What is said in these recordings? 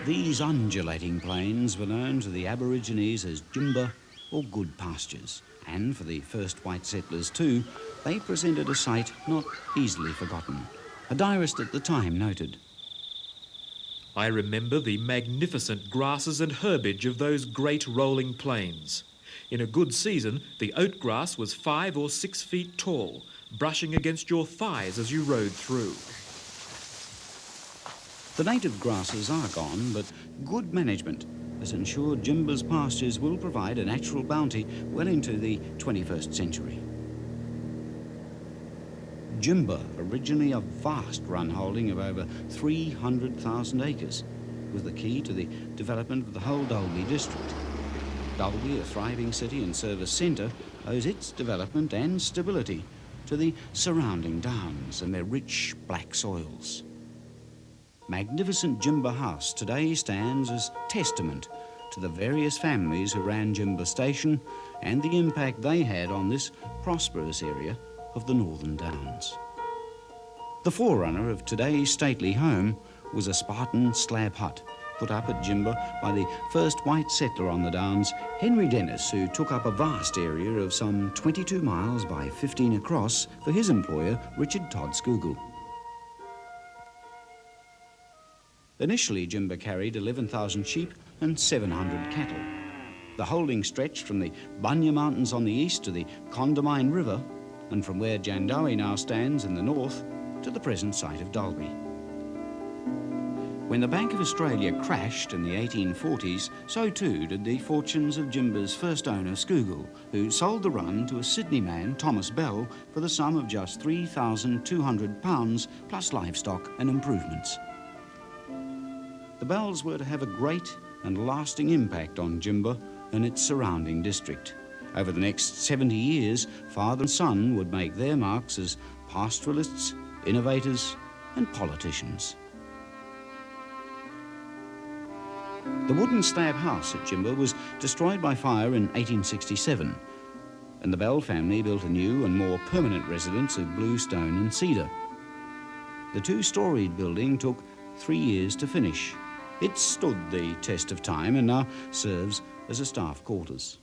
These undulating plains were known to the Aborigines as Jimba or good pastures, and for the first white settlers too, they presented a sight not easily forgotten. A diarist at the time noted, "I remember the magnificent grasses and herbage of those great rolling plains. In a good season, the oat grass was 5 or 6 feet tall, brushing against your thighs as you rode through." the native grasses are gone, but good management has ensured Jimba's pastures will provide a natural bounty well into the 21st century. Jimba, originally a vast run holding of over 300,000 acres, was the key to the development of the whole Dalby district. Dalby, a thriving city and service centre, owes its development and stability to the surrounding downs and their rich black soils. Magnificent Jimba House today stands as testament to the various families who ran Jimba Station and the impact they had on this prosperous area of the Northern Downs. The forerunner of today's stately home was a Spartan slab hut put up at Jimba by the first white settler on the Downs, Henry Dennis, who took up a vast area of some 22 miles by 15 across for his employer, Richard Todd Scougal. Initially, Jimba carried 11,000 sheep and 700 cattle. The holding stretched from the Bunya Mountains on the east to the Condamine River, and from where Jandowae now stands in the north to the present site of Dalby. When the Bank of Australia crashed in the 1840s, so too did the fortunes of Jimba's first owner, Scougal, who sold the run to a Sydney man, Thomas Bell, for the sum of just £3,200 plus livestock and improvements. The Bells were to have a great and lasting impact on Jimba and its surrounding district. Over the next 70 years, father and son would make their marks as pastoralists, innovators and politicians. The wooden slab house at Jimba was destroyed by fire in 1867, and the Bell family built a new and more permanent residence of blue stone and cedar. The two-storied building took 3 years to finish. It stood the test of time and now serves as a staff quarters.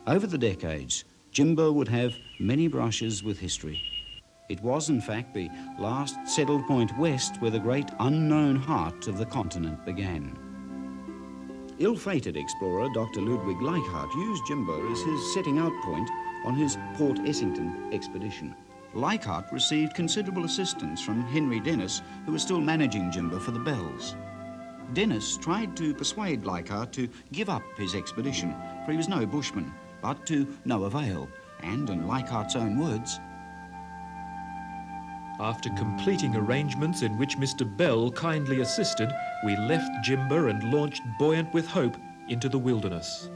Over the decades, Jimba would have many brushes with history. It was, in fact, the last settled point west where the great unknown heart of the continent began. Ill-fated explorer Dr. Ludwig Leichhardt used Jimba as his setting out point on his Port Essington expedition. Leichhardt received considerable assistance from Henry Dennis, who was still managing Jimba for the Bells. Dennis tried to persuade Leichhardt to give up his expedition, for he was no bushman, but to no avail, and, in Leichhardt's own words, "After completing arrangements in which Mr. Bell kindly assisted, we left Jimba and launched buoyant with hope into the wilderness."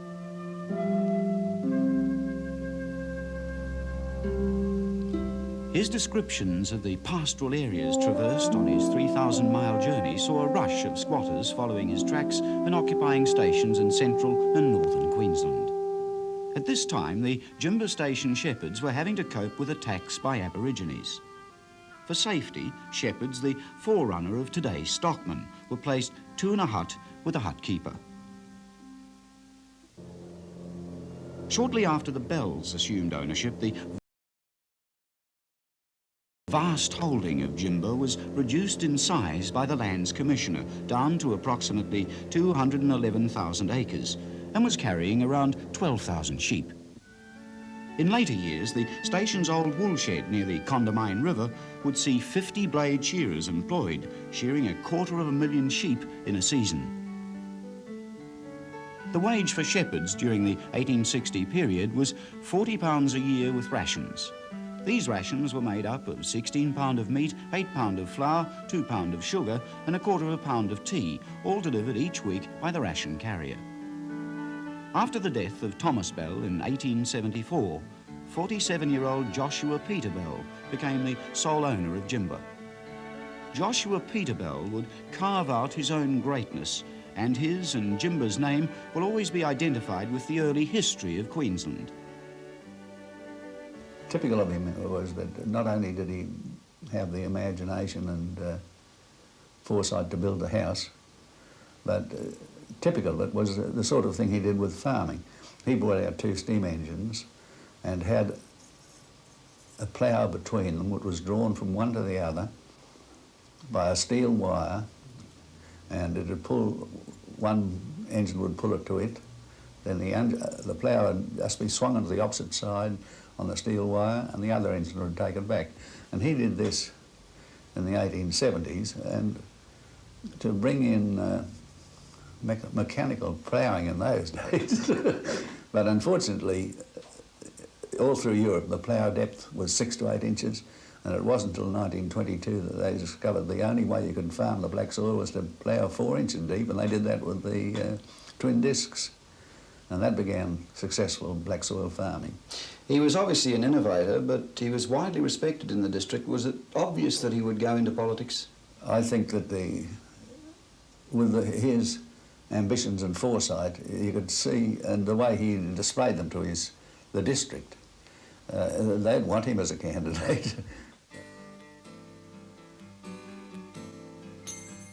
His descriptions of the pastoral areas traversed on his 3,000-mile journey saw a rush of squatters following his tracks and occupying stations in central and northern Queensland. At this time, the Jimba Station shepherds were having to cope with attacks by Aborigines. For safety, shepherds, the forerunner of today's stockmen, were placed two in a hut with a hut keeper. Shortly after the Bells assumed ownership, the vast holding of Jimba was reduced in size by the Lands Commissioner down to approximately 211,000 acres and was carrying around 12,000 sheep. In later years, the station's old wool shed near the Condamine River would see 50 blade shearers employed, shearing 250,000 sheep in a season. The wage for shepherds during the 1860 period was £40 a year with rations. These rations were made up of 16 pound of meat, 8 pound of flour, 2 pound of sugar and 1/4 pound of tea, all delivered each week by the ration carrier. After the death of Thomas Bell in 1874, 47-year-old Joshua Peter Bell became the sole owner of Jimba. Joshua Peterbell would carve out his own greatness, and his and Jimba's name will always be identified with the early history of Queensland. Typical of him was that not only did he have the imagination and foresight to build a house, but typical of it was the sort of thing he did with farming. He brought out 2 steam engines and had a plough between them which was drawn from one to the other by a steel wire, and it would pull, one engine would pull it to it, then the plough would just be swung onto the opposite side on the steel wire, and the other engine would take it back. And he did this in the 1870s, and to bring in mechanical ploughing in those days. But unfortunately, all through Europe, the plough depth was 6 to 8 inches, and it wasn't until 1922 that they discovered the only way you could farm the black soil was to plough 4 inches deep, and they did that with the twin discs. And that began successful black soil farming. He was obviously an innovator, but he was widely respected in the district. Was it obvious that he would go into politics? I think that his ambitions and foresight, you could see, and the way he displayed them to the district, they'd want him as a candidate.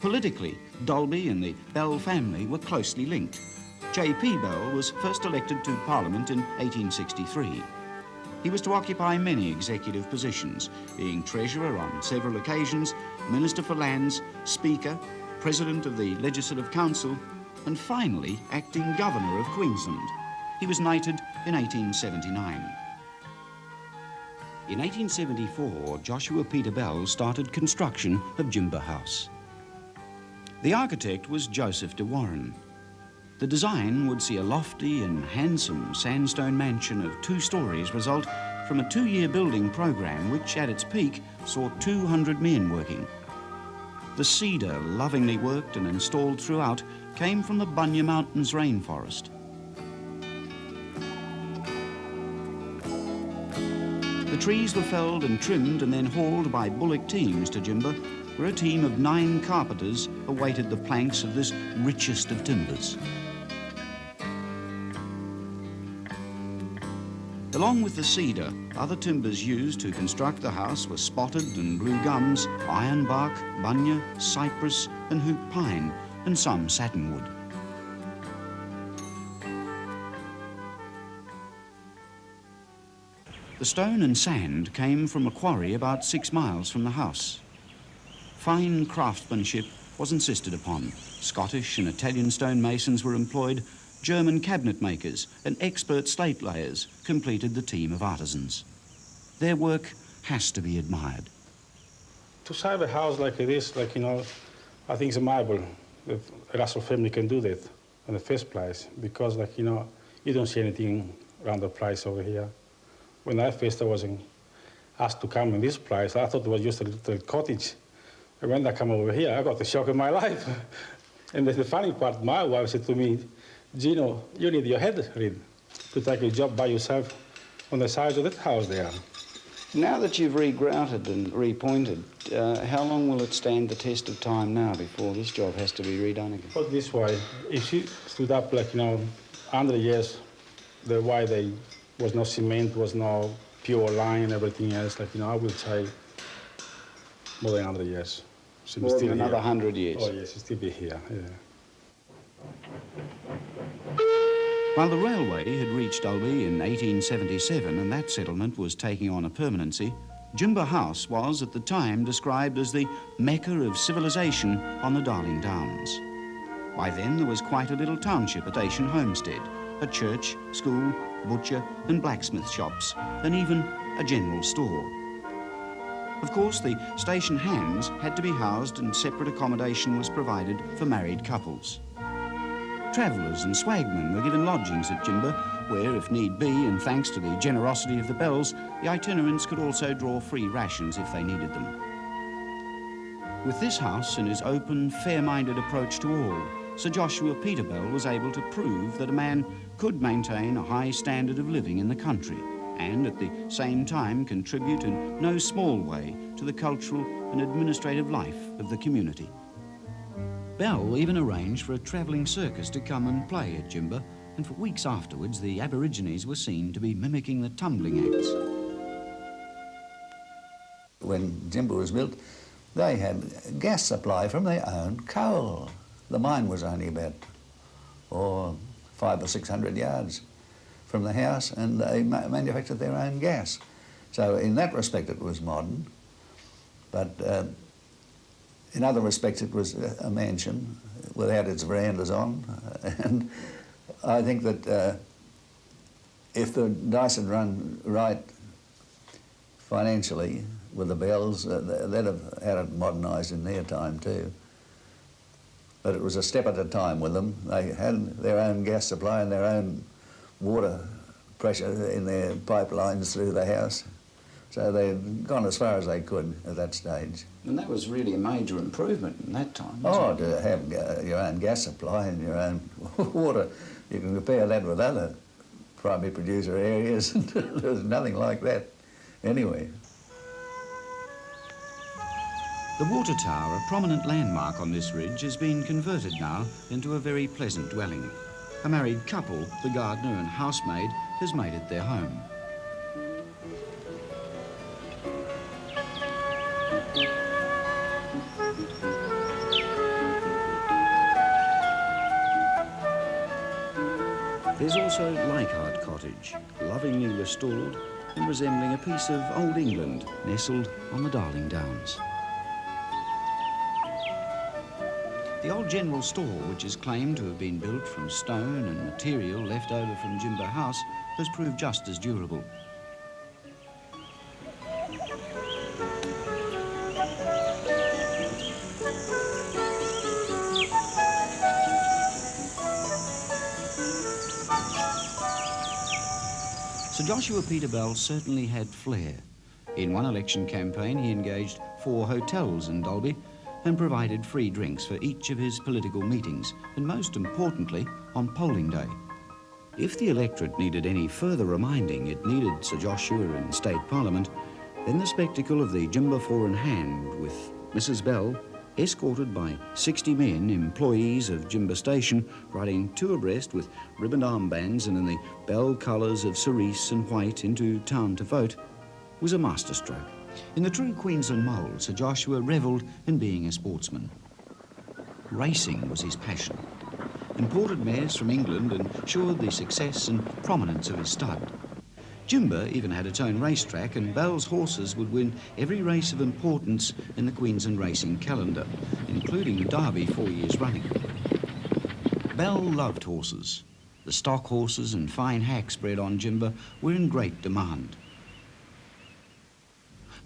Politically, Dalby and the Bell family were closely linked. J.P. Bell was first elected to Parliament in 1863. He was to occupy many executive positions, being Treasurer on several occasions, Minister for Lands, Speaker, President of the Legislative Council, and finally acting Governor of Queensland. He was knighted in 1879. In 1874, Joshua Peterbell started construction of Jimba House. The architect was Joseph de Warren. The design would see a lofty and handsome sandstone mansion of 2 stories result from a 2-year building program which, at its peak, saw 200 men working. The cedar, lovingly worked and installed throughout, came from the Bunya Mountains rainforest. The trees were felled and trimmed and then hauled by bullock teams to Jimba, where a team of 9 carpenters awaited the planks of this richest of timbers. Along with the cedar, other timbers used to construct the house were spotted and blue gums, ironbark, bunya, cypress and hoop pine, and some satinwood. The stone and sand came from a quarry about 6 miles from the house. Fine craftsmanship was insisted upon. Scottish and Italian stonemasons were employed. German cabinet makers and expert slate layers completed the team of artisans. Their work has to be admired. To save a house like this, I think it's admirable that a Russell family can do that in the first place, because, you don't see anything around the place over here. When I was asked to come in this place, I thought it was just a little cottage. And when I come over here, I got the shock of my life. And the funny part, my wife said to me, Gino, you need your head read to take a job by yourself on the sides of that house there. Now that you've regrouted and repointed, how long will it stand the test of time now before this job has to be redone again? Put this way, if she stood up 100 years, the way they was no cement, was no pure line and everything else, I would say more than 100 years. She'll More be still than another here. 100 years? Oh, yes, she'll still be here, yeah. While the railway had reached Dalby in 1877 and that settlement was taking on a permanency, Jimba House was at the time described as the Mecca of civilization on the Darling Downs. By then there was quite a little township at Aitchen Homestead, a church, school, butcher and blacksmith shops, and even a general store. Of course, the station hands had to be housed and separate accommodation was provided for married couples. Travellers and swagmen were given lodgings at Jimba, where, if need be, and thanks to the generosity of the Bells, the itinerants could also draw free rations if they needed them. With this house and his open, fair-minded approach to all, Sir Joshua Peterbell was able to prove that a man could maintain a high standard of living in the country, and at the same time contribute in no small way to the cultural and administrative life of the community. Bell even arranged for a travelling circus to come and play at Jimba, and for weeks afterwards the Aborigines were seen to be mimicking the tumbling acts. When Jimba was built, they had gas supply from their own coal. The mine was only about 500 or 600 yards from the house, and they manufactured their own gas. So in that respect it was modern, but in other respects it was a mansion without its verandas on. And I think that if the dice had run right financially with the Bells, they'd have had it modernised in their time too. But it was a step at a time with them. They had their own gas supply and their own water pressure in their pipelines through the house. So they'd gone as far as they could at that stage. And that was really a major improvement in that time, Oh, to have your own gas supply and your own water, you can compare that with other primary producer areas. There's nothing like that anyway. The water tower, a prominent landmark on this ridge, has been converted now into a very pleasant dwelling. A married couple, the gardener and housemaid, has made it their home. There's also Leichhardt Cottage, lovingly restored and resembling a piece of old England nestled on the Darling Downs. The old general store, which is claimed to have been built from stone and material left over from Jimba House, has proved just as durable. Sir Joshua Peter Bell certainly had flair. In one election campaign, he engaged 4 hotels in Dalby and provided free drinks for each of his political meetings, and most importantly, on polling day. If the electorate needed any further reminding it needed Sir Joshua in State Parliament, then the spectacle of the Jimba 4 in hand with Mrs. Bell, escorted by 60 men, employees of Jimba Station, riding 2 abreast with ribboned armbands and in the Bell colours of cerise and white into town to vote, was a masterstroke. In the true Queensland mould, Sir Joshua revelled in being a sportsman. Racing was his passion. Imported mares from England ensured the success and prominence of his stud. Jimba even had its own racetrack, and Bell's horses would win every race of importance in the Queensland racing calendar, including the Derby 4 years running. Bell loved horses. The stock horses and fine hacks bred on Jimba were in great demand.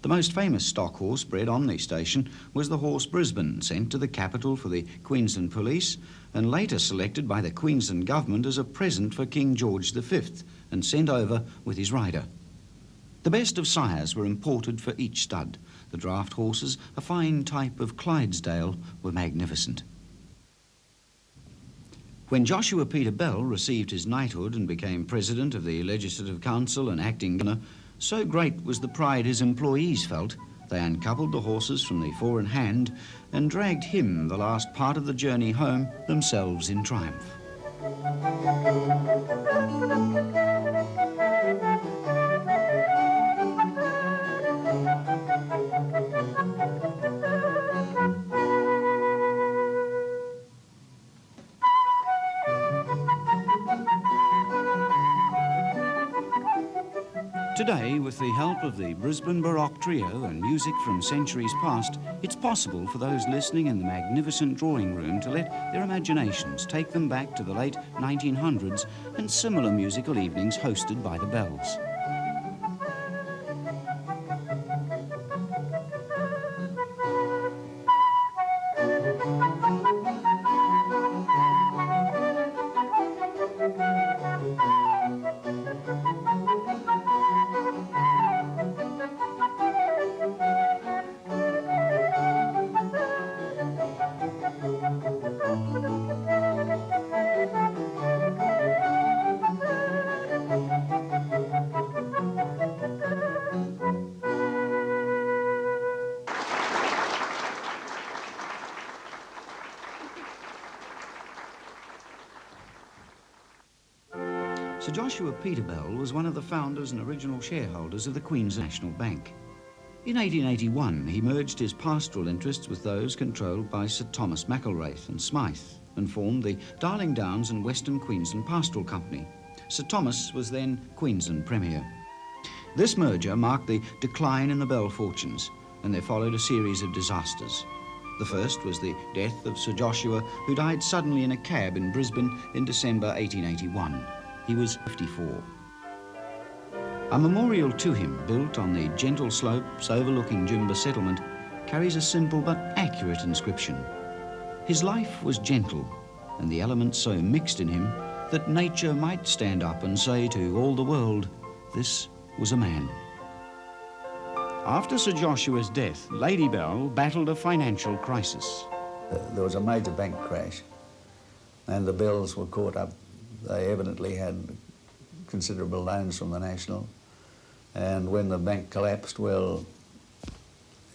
The most famous stock horse bred on the station was the horse Brisbane, sent to the capital for the Queensland Police and later selected by the Queensland Government as a present for King George V and sent over with his rider. The best of sires were imported for each stud. The draft horses, a fine type of Clydesdale, were magnificent. When Joshua Peter Bell received his knighthood and became President of the Legislative Council and Acting Governor, so great was the pride his employees felt, they uncoupled the horses from the 4 in hand and dragged him the last part of the journey home, themselves in triumph. Today, with the help of the Brisbane Baroque Trio and music from centuries past, it's possible for those listening in the magnificent drawing room to let their imaginations take them back to the late 1900s and similar musical evenings hosted by the Bells. Sir Joshua Peterbell was one of the founders and original shareholders of the Queensland National Bank. In 1881, he merged his pastoral interests with those controlled by Sir Thomas McIlwraith and Smythe and formed the Darling Downs and Western Queensland Pastoral Company. Sir Thomas was then Queensland Premier. This merger marked the decline in the Bell fortunes, and there followed a series of disasters. The first was the death of Sir Joshua, who died suddenly in a cab in Brisbane in December 1881. He was 54. A memorial to him, built on the gentle slopes overlooking Jimba settlement, carries a simple but accurate inscription. His life was gentle, and the elements so mixed in him that nature might stand up and say to all the world, this was a man. After Sir Joshua's death, Lady Bell battled a financial crisis. There was a major bank crash, and the Bells were caught up. They evidently had considerable loans from the National, and when the bank collapsed, well,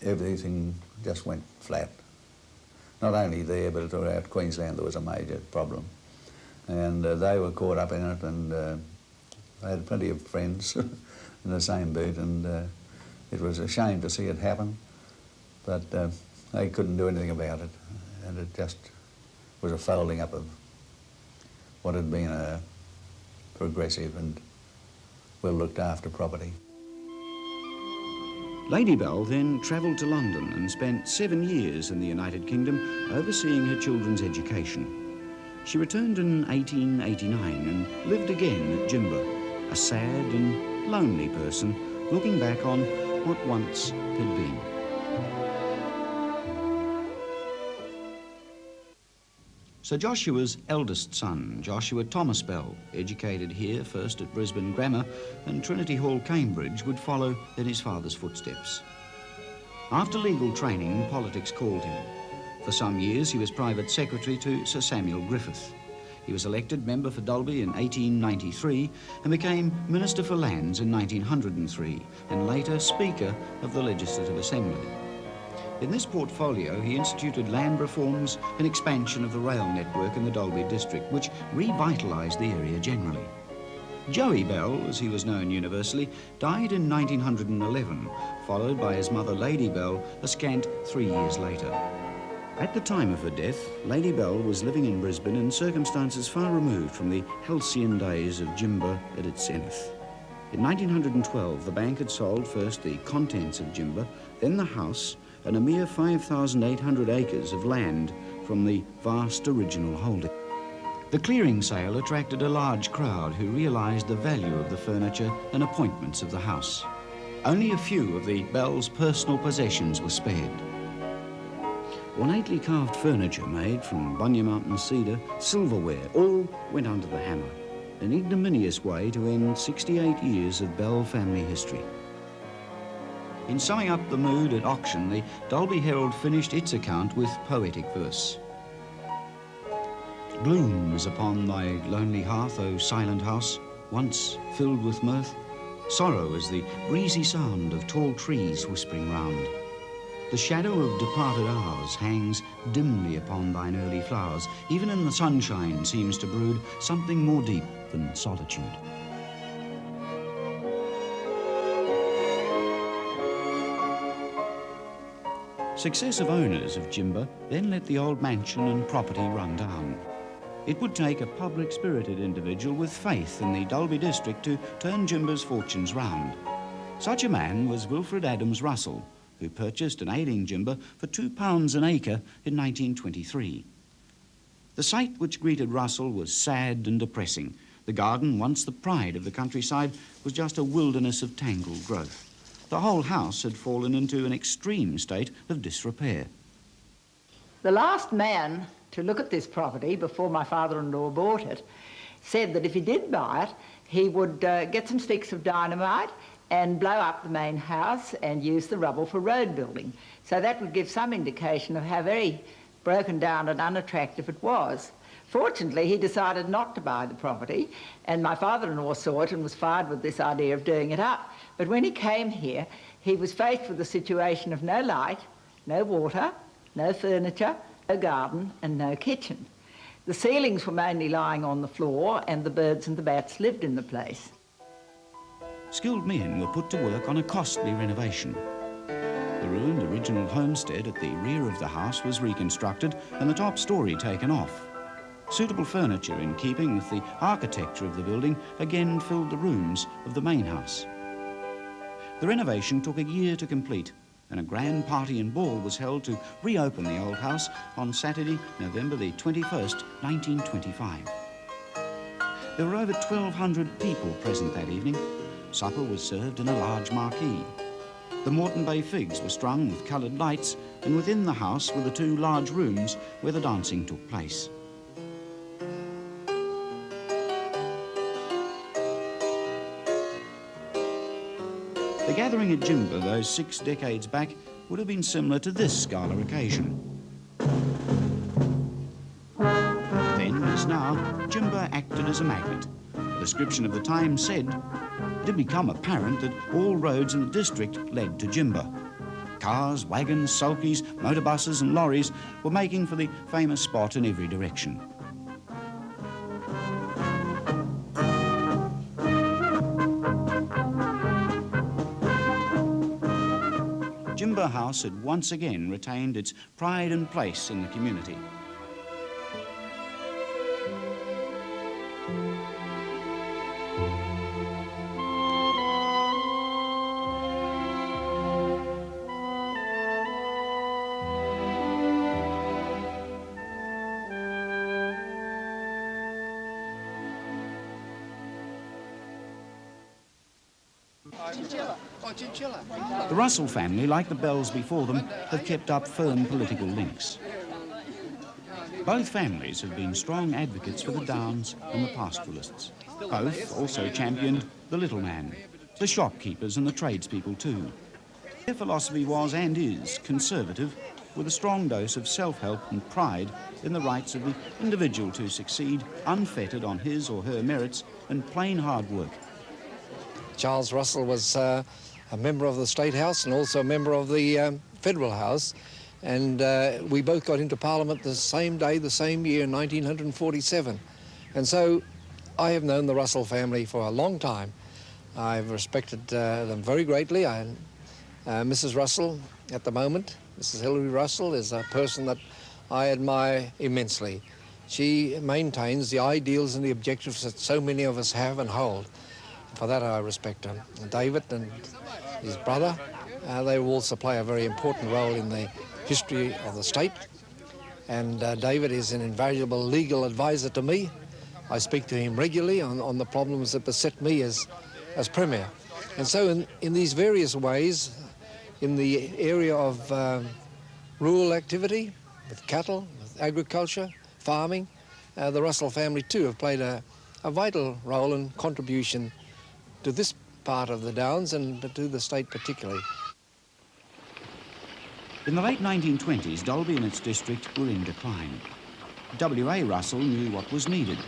everything just went flat. Not only there, but throughout Queensland there was a major problem. And they were caught up in it, and they had plenty of friends in the same boat, and it was a shame to see it happen, but they couldn't do anything about it, and it just was a folding up of what had been a progressive and well-looked-after property. Lady Bell then travelled to London and spent 7 years in the United Kingdom overseeing her children's education. She returned in 1889 and lived again at Jimba, a sad and lonely person looking back on what once had been. Sir Joshua's eldest son, Joshua Thomas Bell, educated here first at Brisbane Grammar and Trinity Hall, Cambridge, would follow in his father's footsteps. After legal training, politics called him. For some years he was private secretary to Sir Samuel Griffith. He was elected member for Dalby in 1893 and became Minister for Lands in 1903 and later Speaker of the Legislative Assembly. In this portfolio, he instituted land reforms and expansion of the rail network in the Dalby district, which revitalised the area generally. Joey Bell, as he was known universally, died in 1911, followed by his mother Lady Bell a scant 3 years later. At the time of her death, Lady Bell was living in Brisbane in circumstances far removed from the halcyon days of Jimba at its zenith. In 1912, the bank had sold first the contents of Jimba, then the house, and a mere 5,800 acres of land from the vast original holding. The clearing sale attracted a large crowd who realised the value of the furniture and appointments of the house. Only a few of the Bell's personal possessions were spared. Ornately carved furniture made from Bunya Mountain cedar, silverware, all went under the hammer. An ignominious way to end 68 years of Bell family history. In summing up the mood at auction, the Dalby Herald finished its account with poetic verse. Gloom is upon thy lonely hearth, O silent house, once filled with mirth. Sorrow is the breezy sound of tall trees whispering round. The shadow of departed hours hangs dimly upon thine early flowers. Even in the sunshine seems to brood something more deep than solitude. Successive owners of Jimba then let the old mansion and property run down. It would take a public-spirited individual with faith in the Dalby district to turn Jimba's fortunes round. Such a man was Wilfred Adams Russell, who purchased an ailing Jimba for £2 an acre in 1923. The sight which greeted Russell was sad and depressing. The garden, once the pride of the countryside, was just a wilderness of tangled growth. The whole house had fallen into an extreme state of disrepair. The last man to look at this property before my father-in-law bought it said that if he did buy it, he would get some sticks of dynamite and blow up the main house and use the rubble for road building. So that would give some indication of how very broken down and unattractive it was. Fortunately, he decided not to buy the property, and my father-in-law saw it and was fired with this idea of doing it up. But when he came here, he was faced with the situation of no light, no water, no furniture, no garden and no kitchen. The ceilings were mainly lying on the floor and the birds and the bats lived in the place. Skilled men were put to work on a costly renovation. The ruined original homestead at the rear of the house was reconstructed and the top story taken off. Suitable furniture in keeping with the architecture of the building again filled the rooms of the main house. The renovation took a year to complete, and a grand party and ball was held to reopen the old house on Saturday, November the 21st, 1925. There were over 1,200 people present that evening. Supper was served in a large marquee. The Moreton Bay figs were strung with coloured lights, and within the house were the 2 large rooms where the dancing took place. The gathering at Jimba those 6 decades back would have been similar to this gala occasion. Then, as now, Jimba acted as a magnet. The description of the time said, it had become apparent that all roads in the district led to Jimba. Cars, wagons, sulkies, motorbuses and lorries were making for the famous spot in every direction. Jimba House had once again retained its pride and place in the community. The Russell family, like the Bells before them, have kept up firm political links. Both families have been strong advocates for the Downs and the pastoralists. Both also championed the little man, the shopkeepers and the tradespeople too. Their philosophy was and is conservative, with a strong dose of self-help and pride in the rights of the individual to succeed unfettered on his or her merits and plain hard work. Charles Russell was a member of the State House and also a member of the Federal House, and we both got into Parliament the same day, the same year, in 1947. And so I have known the Russell family for a long time. I've respected them very greatly. Mrs. Russell, at the moment, Mrs. Hilary Russell, is a person that I admire immensely. She maintains the ideals and the objectives that so many of us have and hold. For that I respect her. And David and his brother, they will also play a very important role in the history of the state. And David is an invaluable legal advisor to me. I speak to him regularly on the problems that beset me as Premier. And so in these various ways, in the area of rural activity, with cattle, with agriculture, farming, the Russell family too have played a vital role and contribution to this part of the Downs and to the state particularly. In the late 1920s, Dalby and its district were in decline. W.A. Russell knew what was needed.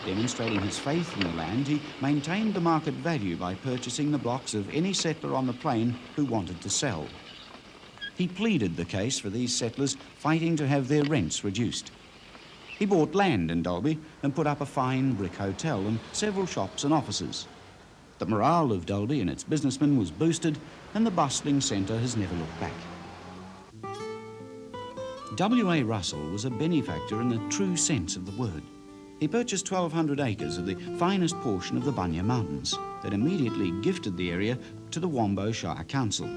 Demonstrating his faith in the land, he maintained the market value by purchasing the blocks of any settler on the plain who wanted to sell. He pleaded the case for these settlers fighting to have their rents reduced. He bought land in Dalby and put up a fine brick hotel and several shops and offices. The morale of Dalby and its businessmen was boosted, and the bustling centre has never looked back. W.A. Russell was a benefactor in the true sense of the word. He purchased 1,200 acres of the finest portion of the Bunya Mountains that immediately gifted the area to the Wombo Shire Council.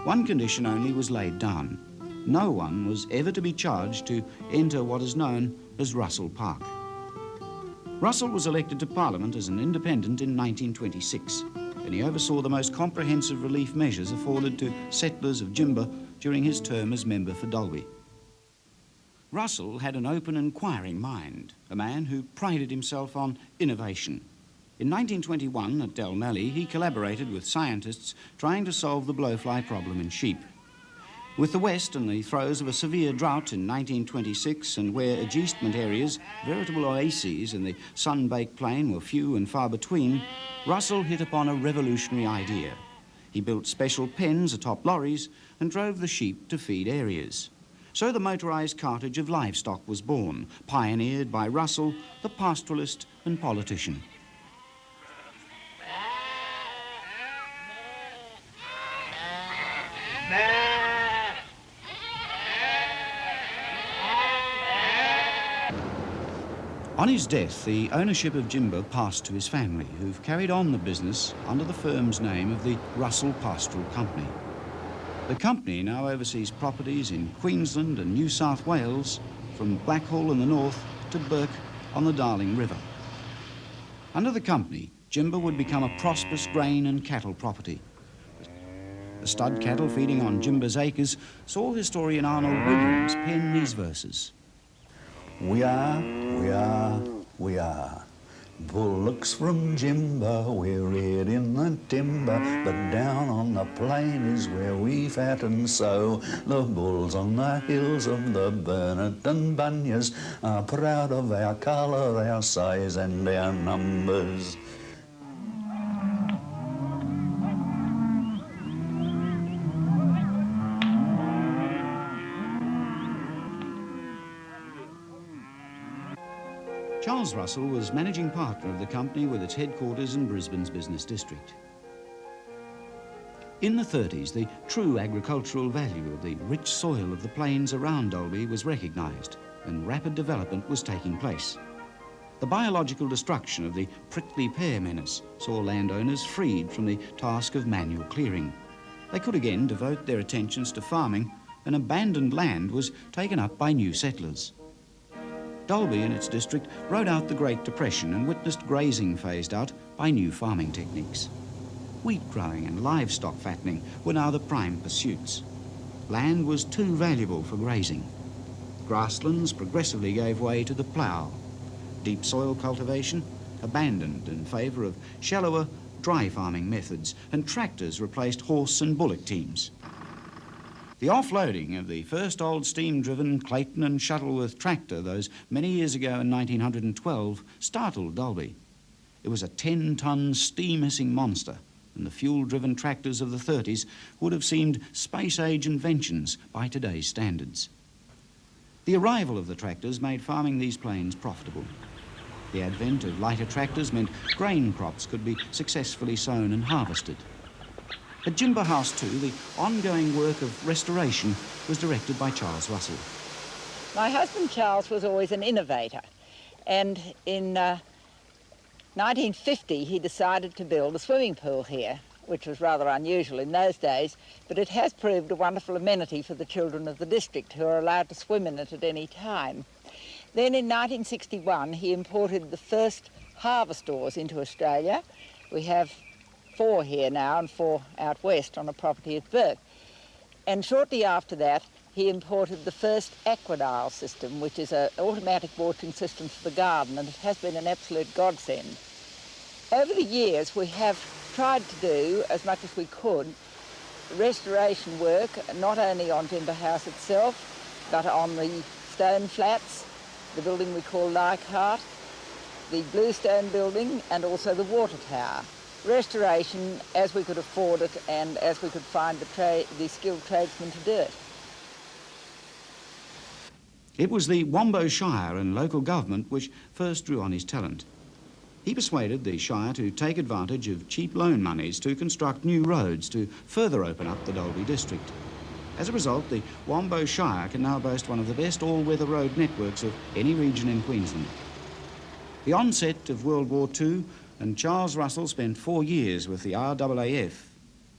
One condition only was laid down. No one was ever to be charged to enter what is known as Russell Park. Russell was elected to Parliament as an independent in 1926, and he oversaw the most comprehensive relief measures afforded to settlers of Jimba during his term as member for Dalby. Russell had an open, inquiring mind, a man who prided himself on innovation. In 1921, at Dalmally, he collaborated with scientists trying to solve the blowfly problem in sheep. With the West in the throes of a severe drought in 1926, and where ageastment areas, veritable oases in the sun-baked plain, were few and far between, Russell hit upon a revolutionary idea. He built special pens atop lorries and drove the sheep to feed areas. So the motorised cartage of livestock was born, pioneered by Russell, the pastoralist and politician. On his death, the ownership of Jimber passed to his family, who've carried on the business under the firm's name of the Russell Pastoral Company. The company now oversees properties in Queensland and New South Wales, from Blackhall in the north to Burke on the Darling River. Under the company, Jimber would become a prosperous grain and cattle property. The stud cattle feeding on Jimber's acres saw historian Arnold Williams pen these verses. We are bullocks from Jimber, we're reared in the timber, but down on the plain is where we fatten so. The bulls on the hills of the Burnett and Bunyas are proud of our colour, our size and our numbers. Charles Russell was managing partner of the company with its headquarters in Brisbane's business district. In the 30s, the true agricultural value of the rich soil of the plains around Dalby was recognised, and rapid development was taking place. The biological destruction of the prickly pear menace saw landowners freed from the task of manual clearing. They could again devote their attentions to farming, and abandoned land was taken up by new settlers. Dalby and its district rode out the Great Depression and witnessed grazing phased out by new farming techniques. Wheat growing and livestock fattening were now the prime pursuits. Land was too valuable for grazing. Grasslands progressively gave way to the plough. Deep soil cultivation abandoned in favour of shallower, dry farming methods, and tractors replaced horse and bullock teams. The offloading of the first old steam-driven Clayton and Shuttleworth tractor those many years ago in 1912 startled Dalby. It was a 10-ton steam-hissing monster, and the fuel-driven tractors of the 30s would have seemed space-age inventions by today's standards. The arrival of the tractors made farming these plains profitable. The advent of lighter tractors meant grain crops could be successfully sown and harvested. At Jimber House too, the ongoing work of restoration was directed by Charles Russell. My husband Charles was always an innovator, and in 1950 he decided to build a swimming pool here, which was rather unusual in those days, but it has proved a wonderful amenity for the children of the district, who are allowed to swim in it at any time. Then in 1961 he imported the first harvestors into Australia. We have 4 here now and 4 out west on a property at Burke. And shortly after that, he imported the first aquadial system, which is an automatic watering system for the garden, and it has been an absolute godsend. Over the years, we have tried to do, as much as we could, restoration work, not only on Jimber House itself, but on the stone flats, the building we call Leichhardt, the Bluestone building, and also the water tower. Restoration as we could afford it and as we could find the skilled tradesmen to do it. It was the Wombo Shire and local government which first drew on his talent. He persuaded the Shire to take advantage of cheap loan monies to construct new roads to further open up the Dalby district. As a result, the Wombo Shire can now boast one of the best all-weather road networks of any region in Queensland. The onset of World War II, and Charles Russell spent 4 years with the RAAF.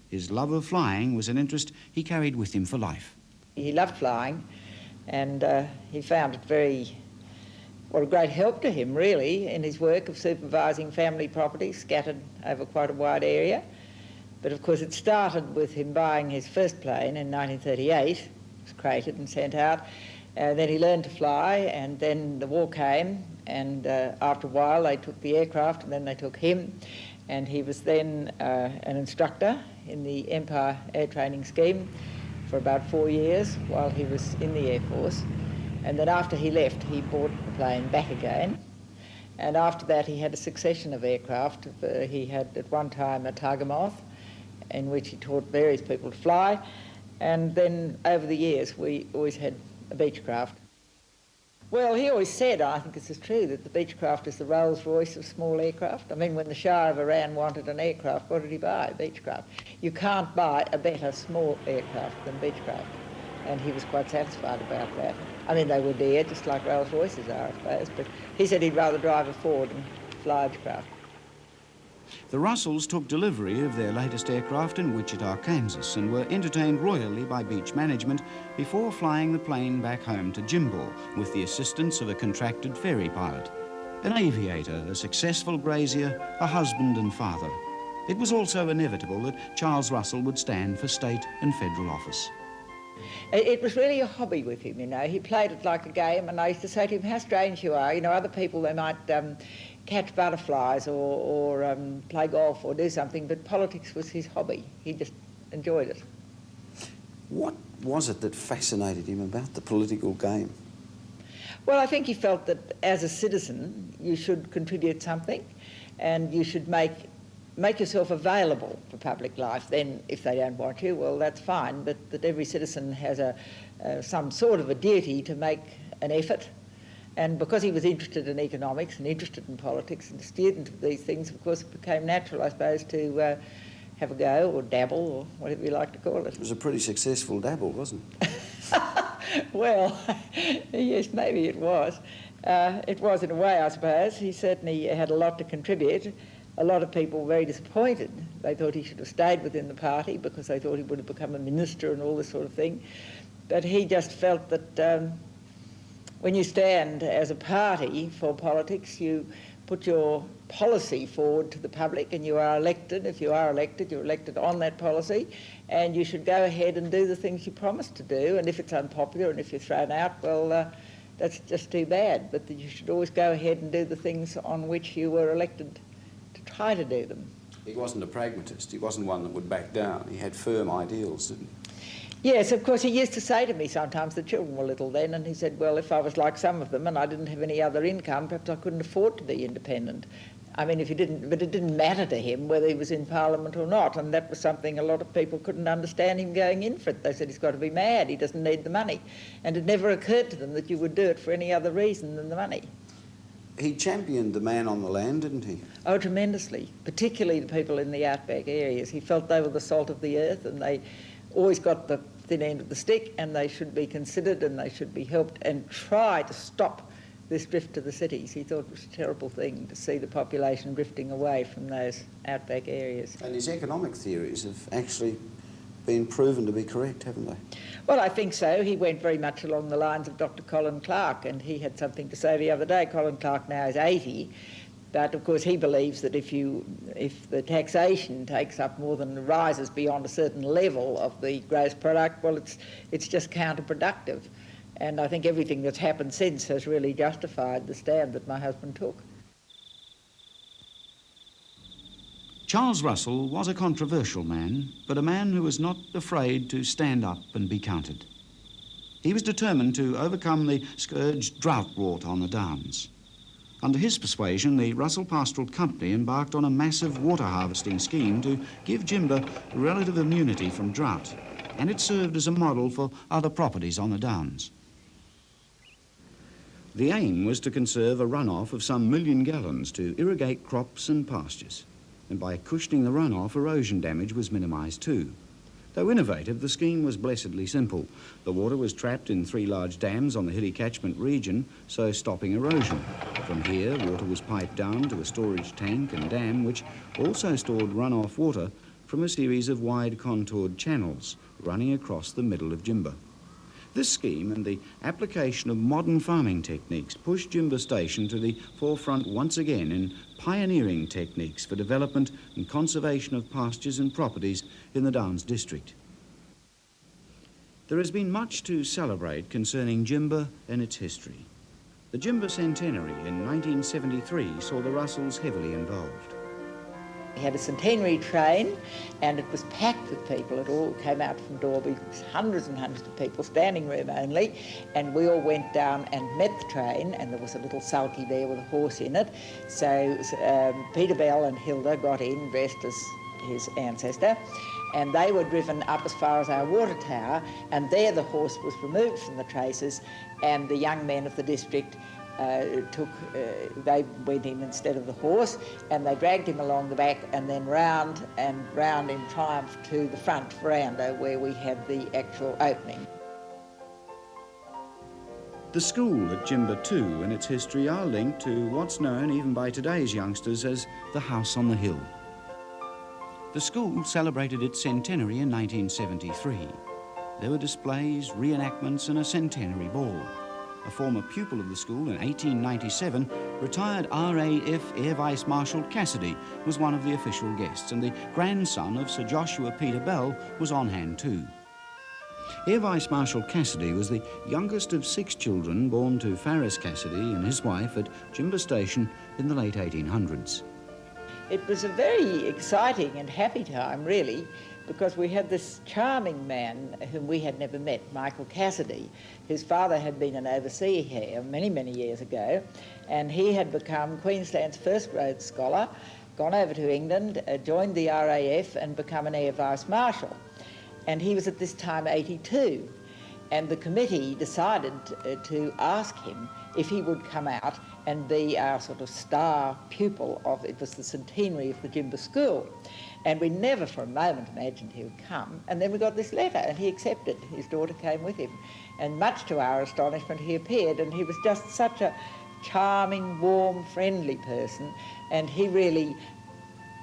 His love of flying was an interest he carried with him for life. He loved flying, and he found it a great help to him, really, in his work of supervising family properties scattered over quite a wide area. But of course it started with him buying his first plane in 1938. It was created and sent out. Then he learned to fly, and then the war came, and after a while they took the aircraft and then they took him, and he was then an instructor in the Empire Air Training Scheme for about 4 years while he was in the Air Force. And then after he left, he bought the plane back again. And after that, he had a succession of aircraft. He had at one time a Targamoth, in which he taught various people to fly. And then over the years, we always had a Beechcraft. Well, he always said, I think this is true, that the Beechcraft is the Rolls-Royce of small aircraft. I mean, when the Shah of Iran wanted an aircraft, what did he buy? A Beechcraft. You can't buy a better small aircraft than Beechcraft. And he was quite satisfied about that. I mean, they were dear, just like Rolls-Royces are, I suppose, but he said he'd rather drive a Ford than fly a Beechcraft. The Russells took delivery of their latest aircraft in Wichita, Kansas, and were entertained royally by Beech management before flying the plane back home to Jimbo with the assistance of a contracted ferry pilot. An aviator, a successful grazier, a husband and father. It was also inevitable that Charles Russell would stand for state and federal office. It was really a hobby with him, you know. He played it like a game, and I used to say to him, how strange you are. You know, other people, they might catch butterflies or play golf or do something, but politics was his hobby. He just enjoyed it. What was it that fascinated him about the political game? Well, I think he felt that as a citizen, you should contribute something and you should make yourself available for public life. Then, if they don't want you, well, that's fine, but that every citizen has some sort of a duty to make an effort. And because he was interested in economics and interested in politics and a student of these things, of course, it became natural, I suppose, to have a go or dabble or whatever you like to call it. It was a pretty successful dabble, wasn't it? Well, yes, maybe it was. It was in a way, I suppose. He certainly had a lot to contribute. A lot of people were very disappointed. They thought he should have stayed within the party because they thought he would have become a minister and all this sort of thing. But he just felt that when you stand as a party for politics, you put your policy forward to the public and you are elected. If you are elected, you're elected on that policy, and you should go ahead and do the things you promised to do. And if it's unpopular and if you're thrown out, well, that's just too bad. But you should always go ahead and do the things on which you were elected to try to do them. He wasn't a pragmatist. He wasn't one that would back down. He had firm ideals, didn't he? Yes, of course, he used to say to me sometimes, the children were little then, and he said, well, if I was like some of them and I didn't have any other income, perhaps I couldn't afford to be independent. I mean, but it didn't matter to him whether he was in Parliament or not, and that was something a lot of people couldn't understand him going in for it. They said he's got to be mad, he doesn't need the money. And it never occurred to them that you would do it for any other reason than the money. He championed the man on the land, didn't he? Oh, tremendously, particularly the people in the outback areas. He felt they were the salt of the earth, and they always got the thin end of the stick, and they should be considered and they should be helped and try to stop this drift to the cities. He thought it was a terrible thing to see the population drifting away from those outback areas. And his economic theories have actually been proven to be correct, haven't they? Well, I think so. He went very much along the lines of Dr. Colin Clark, and he had something to say the other day. Colin Clark now is 80, but of course he believes that if the taxation takes up more than rises beyond a certain level of the gross product, well, it's just counterproductive. And I think everything that's happened since has really justified the stand that my husband took. Charles Russell was a controversial man, but a man who was not afraid to stand up and be counted. He was determined to overcome the scourge drought wrought on the Downs. Under his persuasion, the Russell Pastoral Company embarked on a massive water harvesting scheme to give Jimba relative immunity from drought, and it served as a model for other properties on the Downs. The aim was to conserve a runoff of some 1 million gallons to irrigate crops and pastures, and by cushioning the runoff, erosion damage was minimised too. Though innovative, the scheme was blessedly simple. The water was trapped in 3 large dams on the hilly catchment region, so stopping erosion. From here, water was piped down to a storage tank and dam, which also stored runoff water from a series of wide contoured channels running across the middle of Jimba. This scheme and the application of modern farming techniques pushed Jimba Station to the forefront once again in pioneering techniques for development and conservation of pastures and properties in the Downs district. There has been much to celebrate concerning Jimba and its history. The Jimba centenary in 1973 saw the Russells heavily involved. We had a centenary train, and it was packed with people. It all came out from Dorby, hundreds and hundreds of people, standing room only, and we all went down and met the train, and there was a little sulky there with a horse in it. So Peter Bell and Hilda got in, dressed as his ancestor, and they were driven up as far as our water tower, and there the horse was removed from the traces, and the young men of the district they went in instead of the horse, and they dragged him along the back and then round and round in triumph to the front veranda where we had the actual opening. The school at Jimba too and its history are linked to what's known even by today's youngsters as the House on the Hill. The school celebrated its centenary in 1973. There were displays, reenactments and a centenary ball. A former pupil of the school in 1897, retired RAF Air Vice Marshal Cassidy was one of the official guests, and the grandson of Sir Joshua Peter Bell was on hand too. Air Vice Marshal Cassidy was the youngest of 6 children born to Farris Cassidy and his wife at Jimba Station in the late 1800s. It was a very exciting and happy time, really, because we had this charming man whom we had never met, Michael Cassidy. His father had been an overseas here many, many years ago, and he had become Queensland's first Rhodes Scholar, gone over to England, joined the RAF and become an Air Vice Marshal. And he was at this time 82, and the committee decided to ask him if he would come out and be our sort of star pupil of, it was the centenary of the Jimba School. And we never for a moment imagined he would come. And then we got this letter and he accepted. His daughter came with him. And much to our astonishment, he appeared, and he was just such a charming, warm, friendly person. And he really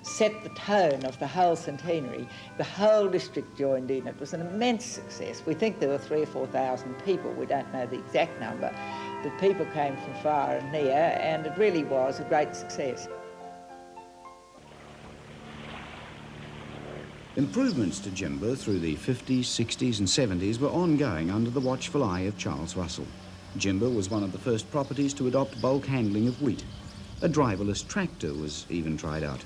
set the tone of the whole centenary. The whole district joined in. It was an immense success. We think there were 3,000 or 4,000 people. We don't know the exact number. But people came from far and near, and it really was a great success. Improvements to Jimba through the 50s, 60s and 70s were ongoing under the watchful eye of Charles Russell. Jimba was one of the first properties to adopt bulk handling of wheat. A driverless tractor was even tried out.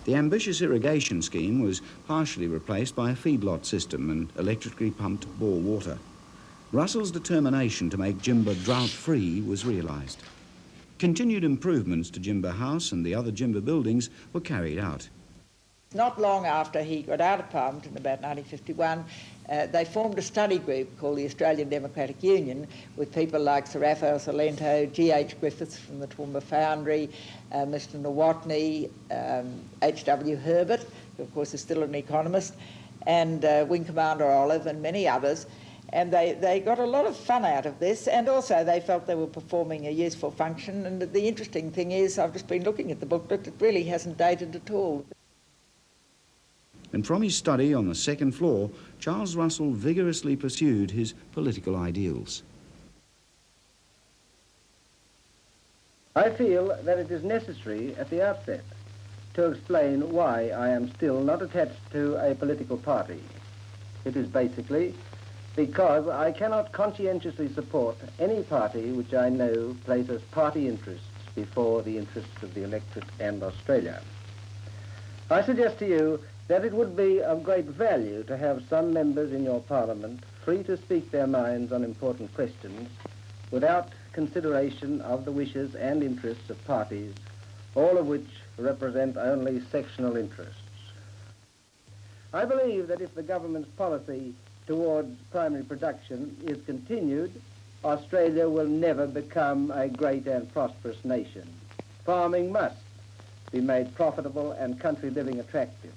The ambitious irrigation scheme was partially replaced by a feedlot system and electrically pumped bore water. Russell's determination to make Jimba drought-free was realised. Continued improvements to Jimba House and the other Jimba buildings were carried out. Not long after he got out of Parliament in about 1951, they formed a study group called the Australian Democratic Union with people like Sir Raphael Salento, G.H. Griffiths from the Toowoomba Foundry, Mr Nowotny, H.W. Herbert, who of course is still an economist, and Wing Commander Olive and many others. And they got a lot of fun out of this, and also they felt they were performing a useful function. And the interesting thing is, I've just been looking at the booklet, it really hasn't dated at all. And from his study on the second floor, Charles Russell vigorously pursued his political ideals. I feel that it is necessary at the outset to explain why I am still not attached to a political party. It is basically because I cannot conscientiously support any party which I know places party interests before the interests of the electorate and Australia. I suggest to you that it would be of great value to have some members in your Parliament free to speak their minds on important questions without consideration of the wishes and interests of parties, all of which represent only sectional interests. I believe that if the government's policy towards primary production is continued, Australia will never become a great and prosperous nation. Farming must be made profitable and country living attractive.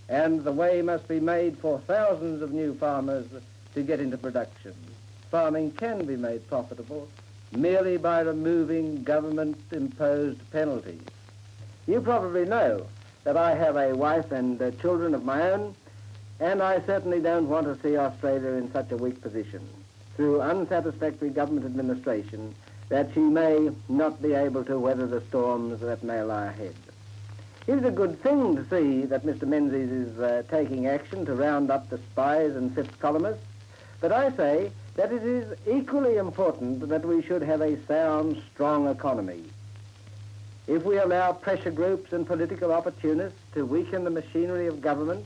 And the way must be made for thousands of new farmers to get into production. Farming can be made profitable merely by removing government-imposed penalties. You probably know that I have a wife and children of my own, and I certainly don't want to see Australia in such a weak position through unsatisfactory government administration that she may not be able to weather the storms that may lie ahead. It is a good thing to see that Mr. Menzies is taking action to round up the spies and fifth columnists, but I say that it is equally important that we should have a sound, strong economy. If we allow pressure groups and political opportunists to weaken the machinery of government,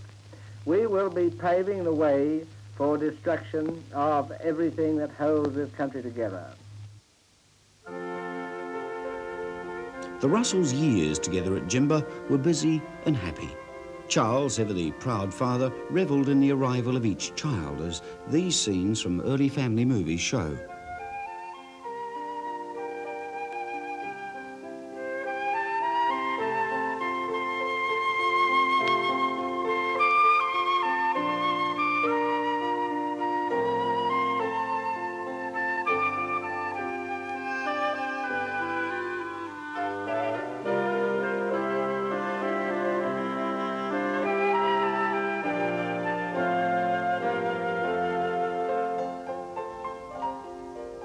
we will be paving the way for destruction of everything that holds this country together. The Russells' years together at Jimba were busy and happy. Charles, ever the proud father, revelled in the arrival of each child, as these scenes from early family movies show.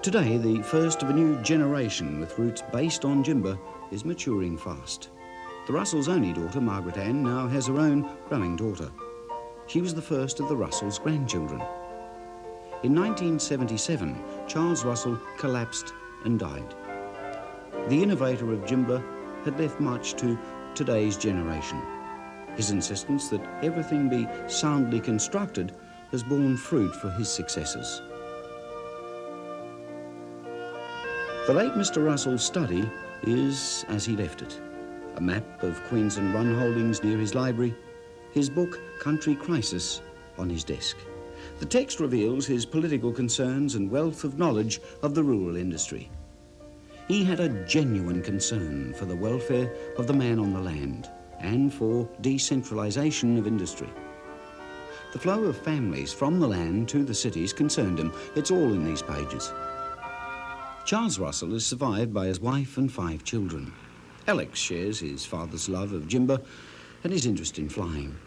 Today, the first of a new generation with roots based on Jimba is maturing fast. The Russells' only daughter, Margaret Ann, now has her own growing daughter. She was the first of the Russells' grandchildren. In 1977, Charles Russell collapsed and died. The innovator of Jimba had left much to today's generation. His insistence that everything be soundly constructed has borne fruit for his successors. The late Mr. Russell's study is as he left it. A map of Queensland run holdings near his library, his book Country Crisis on his desk. The text reveals his political concerns and wealth of knowledge of the rural industry. He had a genuine concern for the welfare of the man on the land and for decentralisation of industry. The flow of families from the land to the cities concerned him. It's all in these pages. Charles Russell is survived by his wife and 5 children. Alex shares his father's love of Jimba and his interest in flying.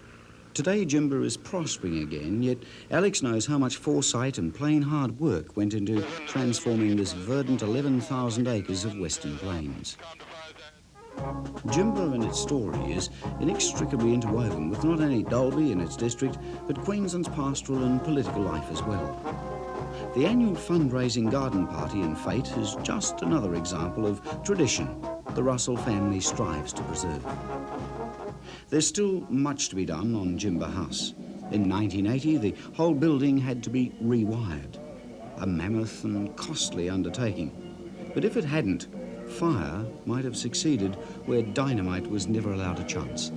Today, Jimba is prospering again, yet Alex knows how much foresight and plain hard work went into transforming this verdant 11,000 acres of Western Plains. Jimba and its story is inextricably interwoven with not only Dalby and its district, but Queensland's pastoral and political life as well. The annual fundraising garden party in Fate is just another example of tradition the Russell family strives to preserve. There's still much to be done on Jimba House. In 1980, the whole building had to be rewired, a mammoth and costly undertaking. But if it hadn't, fire might have succeeded where dynamite was never allowed a chance.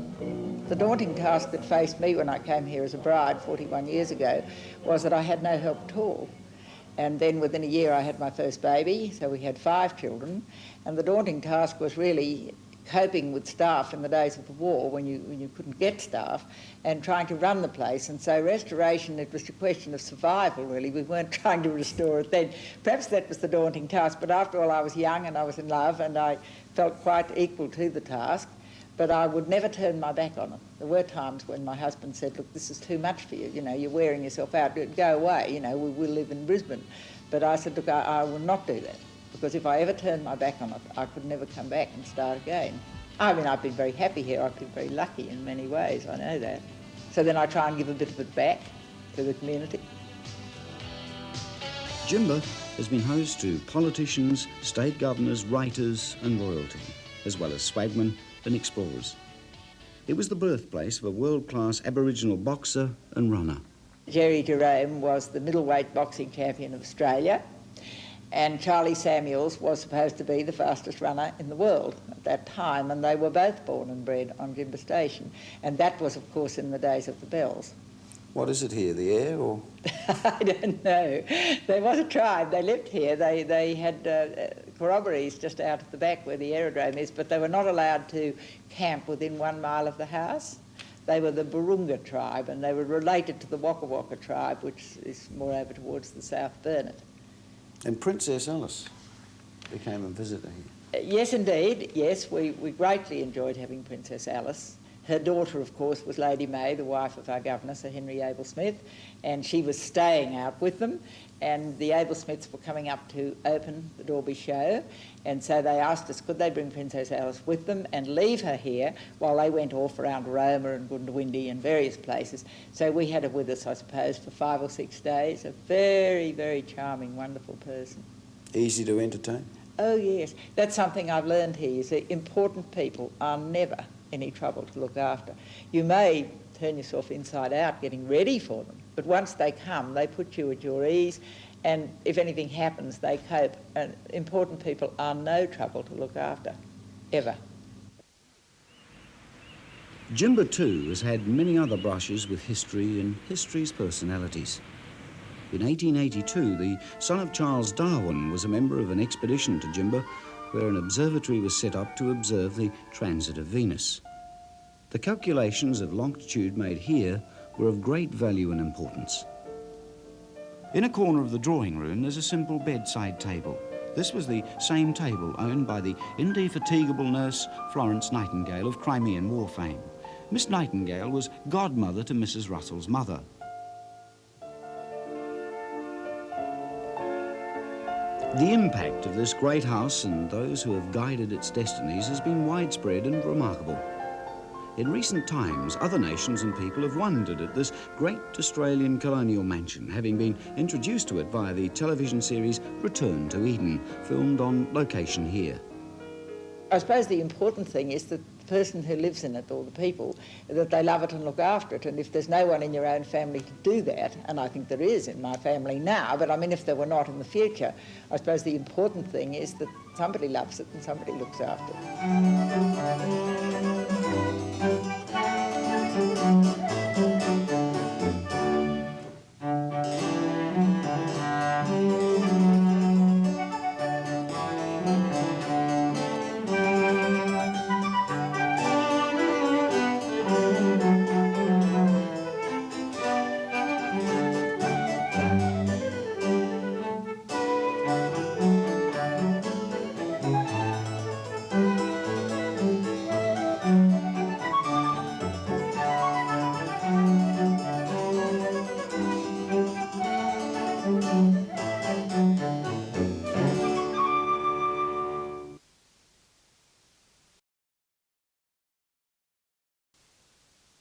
The daunting task that faced me when I came here as a bride 41 years ago was that I had no help at all. And then within a year I had my first baby, so we had 5 children. And the daunting task was really coping with staff in the days of the war when you couldn't get staff, and trying to run the place. And so restoration, it was a question of survival really. We weren't trying to restore it then. Perhaps that was the daunting task, but after all I was young and I was in love and I felt quite equal to the task. But I would never turn my back on it. There were times when my husband said, look, this is too much for you, you know, you're wearing yourself out, go away, you know, we will live in Brisbane. But I said, look, I will not do that, because if I ever turned my back on it, I could never come back and start again. I mean, I've been very happy here, I've been very lucky in many ways, I know that. So then I try and give a bit of it back to the community. Jimba has been host to politicians, state governors, writers and royalty, as well as swagmen and explorers. It was the birthplace of a world-class Aboriginal boxer and runner. Jerry Jerome was the middleweight boxing champion of Australia, and Charlie Samuels was supposed to be the fastest runner in the world at that time, and they were both born and bred on Jimba Station, and that was of course in the days of the bells. What is it here, the air or? I don't know. There was a tribe, they lived here, they had corroborees just out at the back where the aerodrome is, but they were not allowed to camp within 1 mile of the house. They were the Burunga tribe, and they were related to the Waka Waka tribe, which is more over towards the South Burnett. And Princess Alice became a visitor here. Yes, indeed, yes, we greatly enjoyed having Princess Alice. Her daughter, of course, was Lady May, the wife of our governor, Sir Henry Abel Smith, and she was staying out with them, and the Abel Smiths were coming up to open the Dalby show, and so they asked us could they bring Princess Alice with them and leave her here while they went off around Roma and Goondiwindi and various places. So we had her with us, I suppose, for 5 or 6 days. A very, very charming, wonderful person. Easy to entertain? Oh, yes. That's something I've learned here. You see, important people are never any trouble to look after. You may turn yourself inside out getting ready for them, but once they come, they put you at your ease, and if anything happens, they cope. And important people are no trouble to look after, ever. Jimba too has had many other brushes with history and history's personalities. In 1882, the son of Charles Darwin was a member of an expedition to Jimba, where an observatory was set up to observe the transit of Venus. The calculations of longitude made here were of great value and importance. In a corner of the drawing room, there's a simple bedside table. This was the same table owned by the indefatigable nurse Florence Nightingale of Crimean War fame. Miss Nightingale was godmother to Mrs. Russell's mother. The impact of this great house and those who have guided its destinies has been widespread and remarkable. In recent times, other nations and people have wondered at this great Australian colonial mansion, having been introduced to it via the television series Return to Eden, filmed on location here. I suppose the important thing is that the person who lives in it, or the people, that they love it and look after it. And if there's no one in your own family to do that, and I think there is in my family now, but I mean if there were not in the future, I suppose the important thing is that somebody loves it and somebody looks after it.